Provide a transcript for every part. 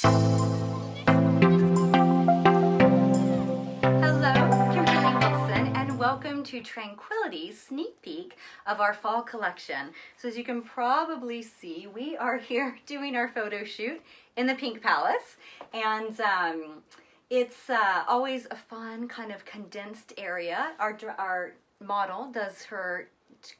Welcome to TranquiliT's sneak peek of our fall collection. So as you can probably see, we are here doing our photo shoot in the Pink Palace, and it's always a fun kind of condensed area. Our model does her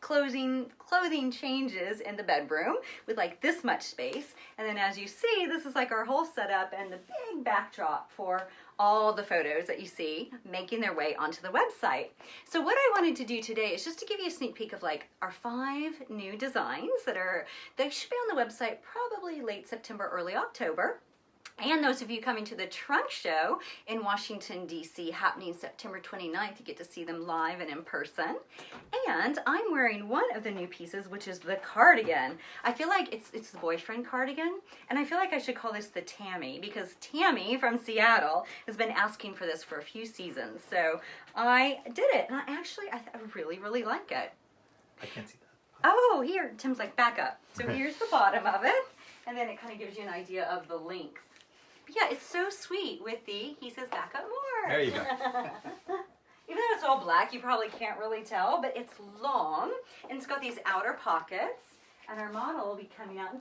clothing changes in the bedroom with like this much space, and then as you see, this is like our whole setup and the big backdrop for all the photos that you see making their way onto the website. So what I wanted to do today is just to give you a sneak peek of like our 5 new designs they should be on the website probably late September, early October. And those of you coming to the Trunk Show in Washington, D.C., happening September 29th, you get to see them live and in person. And I'm wearing one of the new pieces, which is the cardigan. I feel like it's the boyfriend cardigan, and I feel like I should call this the Tammy, because Tammy from Seattle has been asking for this for a few seasons. So I did it, and I really, really like it. I can't see that. Oh, here, Tim's like, back up. So here's the bottom of it, and then it kind of gives you an idea of the length. Yeah, it's so sweet with he says back up more. There you go. Even though it's all black, you probably can't really tell, but it's long, and it's got these outer pockets, and our model will be coming out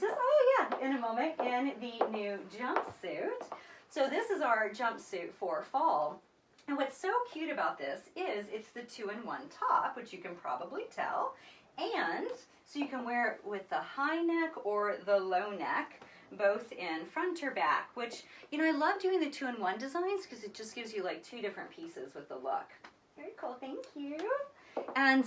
in a moment in the new jumpsuit. So this is our jumpsuit for fall. And what's so cute about this is it's the 2-in-1 top, which you can probably tell, and so you can wear it with the high neck or the low neck, both in front or back, which, you know, I love doing the 2-in-1 designs because it just gives you like 2 different pieces with the look. Very cool, thank you. And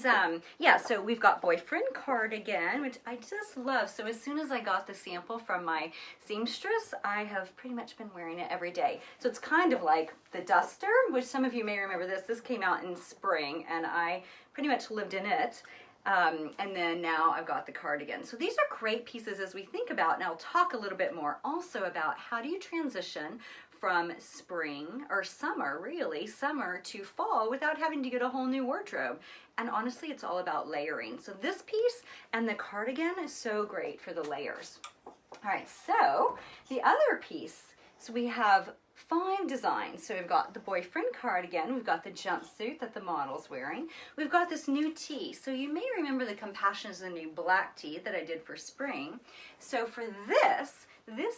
yeah, so we've got boyfriend cardigan, which I just love. So as soon as I got the sample from my seamstress, I have pretty much been wearing it every day. So it's kind of like the duster, which some of you may remember this. This came out in spring, and I pretty much lived in it. And then now I've got the cardigan. So these are great pieces as we think about, and I'll talk a little bit more also about how do you transition from spring or summer, really, summer to fall without having to get a whole new wardrobe. And honestly, it's all about layering. So this piece and the cardigan is so great for the layers. All right, so the other piece, so we have 5 designs. So we've got the boyfriend cardigan, we've got the jumpsuit that the model's wearing, we've got this new tee. So you may remember the Compassion is the new black tee that I did for spring. So for this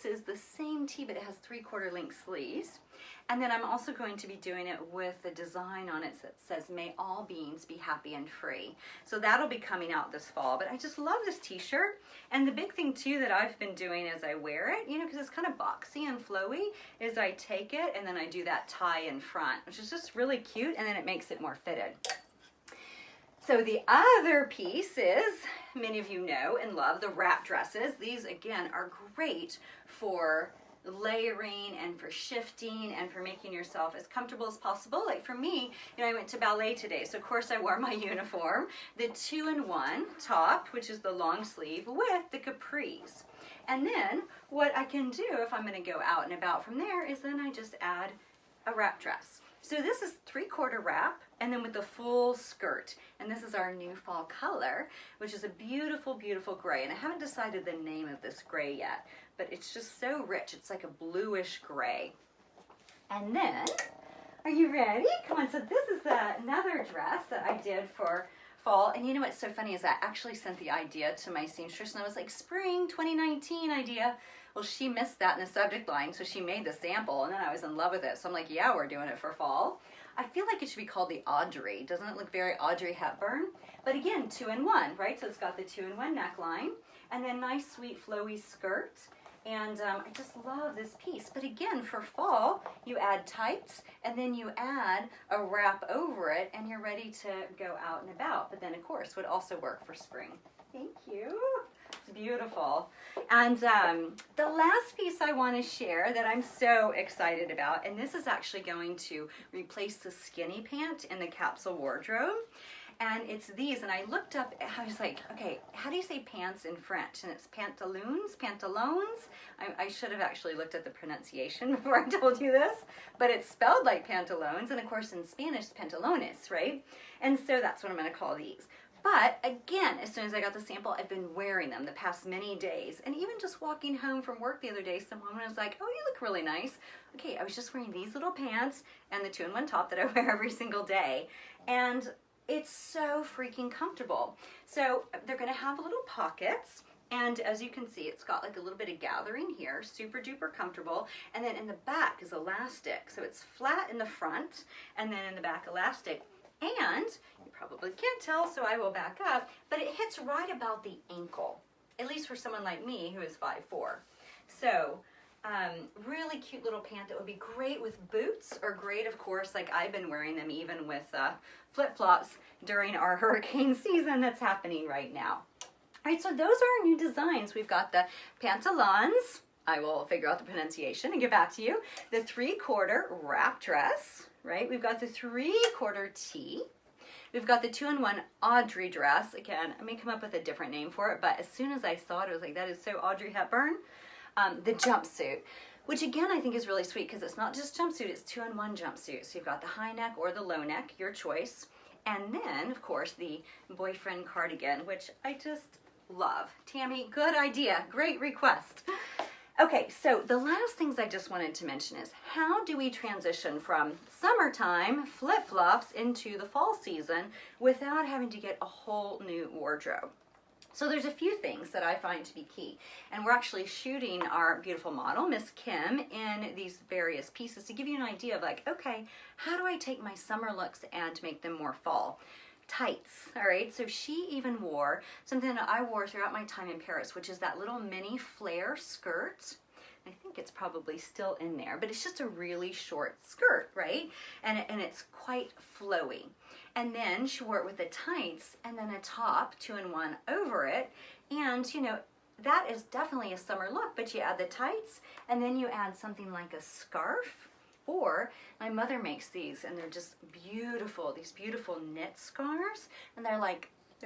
is the same tee, but it has 3/4 length sleeves. And then I'm also going to be doing it with the design on it that says, "May all beings be happy and free." So that'll be coming out this fall. But I just love this t-shirt. And the big thing too that I've been doing as I wear it, you know, because it's kind of boxy and flowy, is I take it and then I do that tie in front, which is just really cute, and then it makes it more fitted. So the other piece is, many of you know and love, the wrap dresses. These, again, are great for layering and for shifting and for making yourself as comfortable as possible. Like for me, you know, I went to ballet today, so of course I wore my uniform, the 2-in-1 top, which is the long sleeve, with the capris. And then what I can do if I'm going to go out and about from there is then I just add a wrap dress. So this is 3/4 wrap, and then with the full skirt. And this is our new fall color, which is a beautiful, beautiful gray. And I haven't decided the name of this gray yet, but it's just so rich. It's like a bluish gray. And then, are you ready? Come on, so this is another dress that I did for fall. And you know what's so funny is I actually sent the idea to my seamstress, and I was like, spring 2019 idea. Well, she missed that in the subject line, so she made the sample, and then I was in love with it. So I'm like, yeah, we're doing it for fall. I feel like it should be called the Audrey. Doesn't it look very Audrey Hepburn? But again, 2-in-1, right? So it's got the 2-in-1 neckline, and then nice, sweet, flowy skirt. And I just love this piece. But again, for fall, you add tights, and then you add a wrap over it, and you're ready to go out and about. But then, of course, would also work for spring. Thank you. It's beautiful. And the last piece I want to share that I'm so excited about, and this is actually going to replace the skinny pant in the capsule wardrobe. And it's these, and I looked up, I was like, okay, how do you say pants in French? And it's pantaloons. I should have actually looked at the pronunciation before I told you this, but it's spelled like pantalones, and of course in Spanish, pantalones, right? And so that's what I'm going to call these. But again, as soon as I got the sample, I've been wearing them the past many days. And even just walking home from work the other day, someone was like, oh, you look really nice. Okay, I was just wearing these little pants and the 2-in-1 top that I wear every single day. And it's so freaking comfortable. So they're gonna have little pockets. And as you can see, it's got like a little bit of gathering here, super duper comfortable. And then in the back is elastic. So it's flat in the front and then in the back elastic. And you probably can't tell, so I will back up, but it hits right about the ankle, at least for someone like me who is 5'4". So really cute little pant that would be great with boots, or great, of course, like I've been wearing them even with flip-flops during our hurricane season that's happening right now. All right, so those are our new designs. We've got the pantalons. I will figure out the pronunciation and get back to you. The 3/4 wrap dress, right? We've got the 3/4 tee. We've got the 2-in-1 Audrey dress. Again, I may come up with a different name for it, but as soon as I saw it, I was like, that is so Audrey Hepburn. The jumpsuit, which again, I think is really sweet because it's not just jumpsuit, it's 2-in-1 jumpsuit. So you've got the high neck or the low neck, your choice. And then, of course, the boyfriend cardigan, which I just love. Tammy, good idea. Great request. Okay, so the last things I just wanted to mention is how do we transition from summertime flip-flops into the fall season without having to get a whole new wardrobe? So there's a few things that I find to be key. And we're actually shooting our beautiful model, Miss Kim, in these various pieces to give you an idea of like, okay, how do I take my summer looks and make them more fall? Tights, all right? So she even wore something that I wore throughout my time in Paris, which is that little mini flare skirt. I think it's probably still in there, but it's just a really short skirt, right? And it's quite flowy. And then she wore it with the tights and then a top, 2-in-1 over it. And you know, that is definitely a summer look, but you add the tights and then you add something like a scarf. Or my mother makes these and they're just beautiful, these beautiful knit scarves, and they're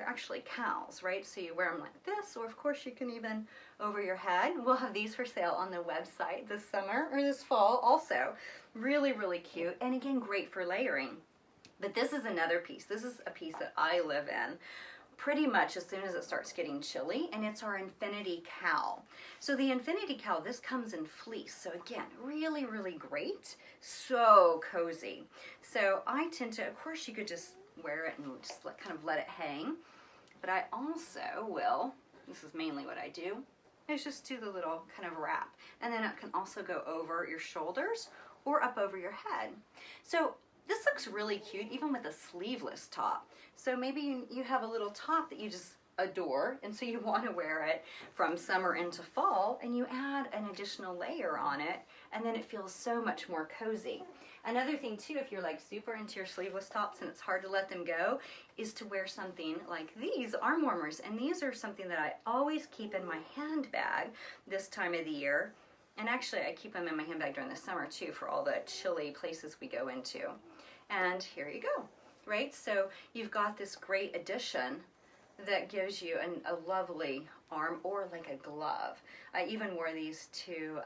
actually cowls, right? So you wear them like this, or of course you can even over your head. We'll have these for sale on the website this summer or this fall also. Really, really cute, and again, great for layering. But this is another piece. This is a piece that I live in pretty much as soon as it starts getting chilly, and it's our infinity cowl. So the infinity cowl, this comes in fleece. So again, really, really great. So cozy. So I tend to, of course you could just wear it and just kind of let it hang. But I also will, this is mainly what I do, is just do the little kind of wrap. And then it can also go over your shoulders or up over your head. So this looks really cute even with a sleeveless top. So maybe you have a little top that you just adore, and so you want to wear it from summer into fall, and you add an additional layer on it, and then it feels so much more cozy. Another thing too, if you're like super into your sleeveless tops and it's hard to let them go, is to wear something like these arm warmers. And these are something that I always keep in my handbag this time of the year. And actually I keep them in my handbag during the summer too for all the chilly places we go into. And here you go, right? So you've got this great addition that gives you a lovely arm, or like a glove. I even wore these to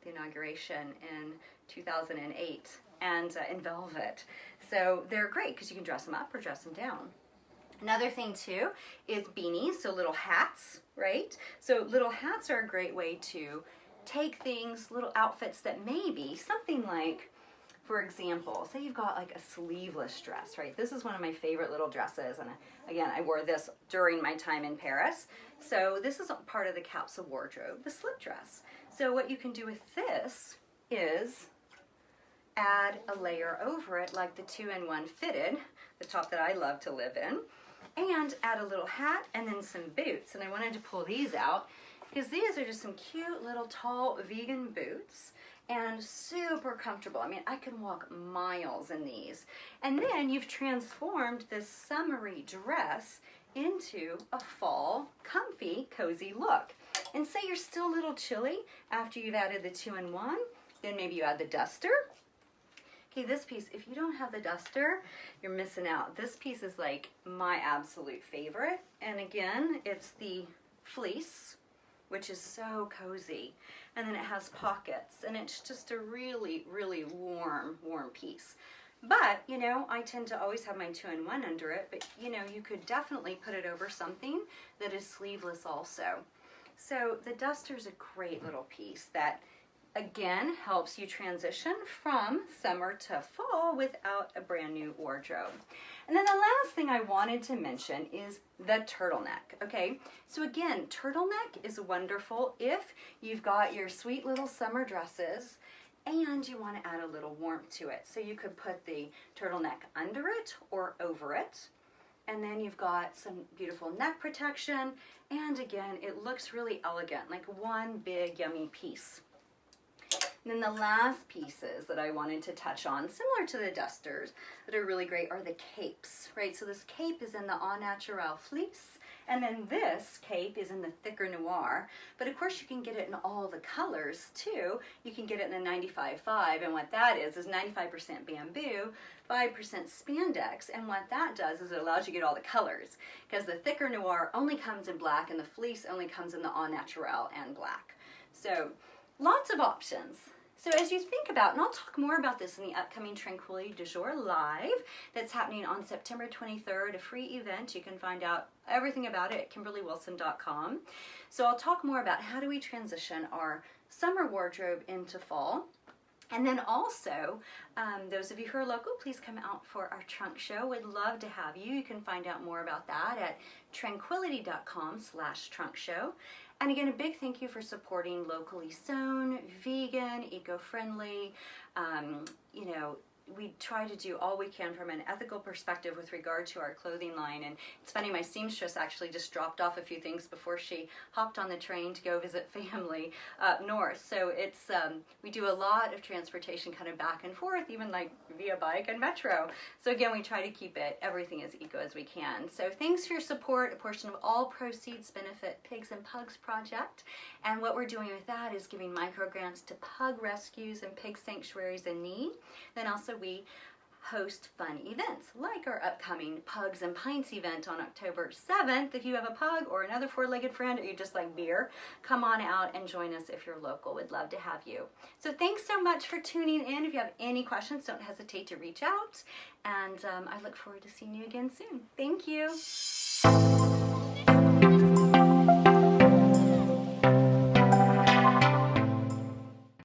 the inauguration in 2008 and in velvet. So they're great because you can dress them up or dress them down. Another thing too is beanies, so little hats, right? So little hats are a great way to take things, little outfits that maybe something like, for example, say you've got like a sleeveless dress, right? This is one of my favorite little dresses, and again, I wore this during my time in Paris. So this is part of the capsule wardrobe, the slip dress. So what you can do with this is add a layer over it, like the 2-in-1 fitted, the top that I love to live in, and add a little hat and then some boots. And I wanted to pull these out because these are just some cute little tall vegan boots and super comfortable. I mean, I can walk miles in these. And then you've transformed this summery dress into a fall, comfy, cozy look. And say you're still a little chilly after you've added the 2-in-1, then maybe you add the duster. Okay, this piece, if you don't have the duster, you're missing out. This piece is like my absolute favorite. And again, it's the fleece, which is so cozy. And then it has pockets, and it's just a really, really warm piece. But, you know, I tend to always have my 2-in-1 under it, but, you know, you could definitely put it over something that is sleeveless also. So the duster's a great little piece that, again, helps you transition from summer to fall without a brand new wardrobe. And then the last thing I wanted to mention is the turtleneck, okay? So again, turtleneck is wonderful if you've got your sweet little summer dresses and you want to add a little warmth to it. So you could put the turtleneck under it or over it. And then you've got some beautiful neck protection. And again, it looks really elegant, like one big yummy piece. And then the last pieces that I wanted to touch on, similar to the dusters, that are really great are the capes, right? So this cape is in the Au Naturel fleece, and then this cape is in the thicker noir. But of course you can get it in all the colors too. You can get it in the 95-5, and what that is 95% bamboo, 5% spandex, and what that does is it allows you to get all the colors, because the thicker noir only comes in black and the fleece only comes in the Au Naturel and black. So lots of options. So as you think about, and I'll talk more about this in the upcoming TranquiliT du Jour Live that's happening on September 23rd, a free event. You can find out everything about it at KimberlyWilson.com. So I'll talk more about how do we transition our summer wardrobe into fall. And then also, those of you who are local, please come out for our trunk show. We'd love to have you. You can find out more about that at TranquiliT.com/trunk show. And again, a big thank you for supporting locally sewn, vegan, eco-friendly. You know, we try to do all we can from an ethical perspective with regard to our clothing line. And it's funny, my seamstress actually just dropped off a few things before she hopped on the train to go visit family up north. So it's we do a lot of transportation kind of back and forth, even like via bike and metro. So again, we try to keep it everything as eco as we can. So thanks for your support. A portion of all proceeds benefit Pigs and Pugs Project. And what we're doing with that is giving micro grants to pug rescues and pig sanctuaries in need. Then also we host fun events like our upcoming Pugs and Pints event on October 7th. If you have a pug or another four-legged friend, or you just like beer, come on out and join us if you're local. We'd love to have you. So thanks so much for tuning in. If you have any questions, don't hesitate to reach out. And I look forward to seeing you again soon. Thank you.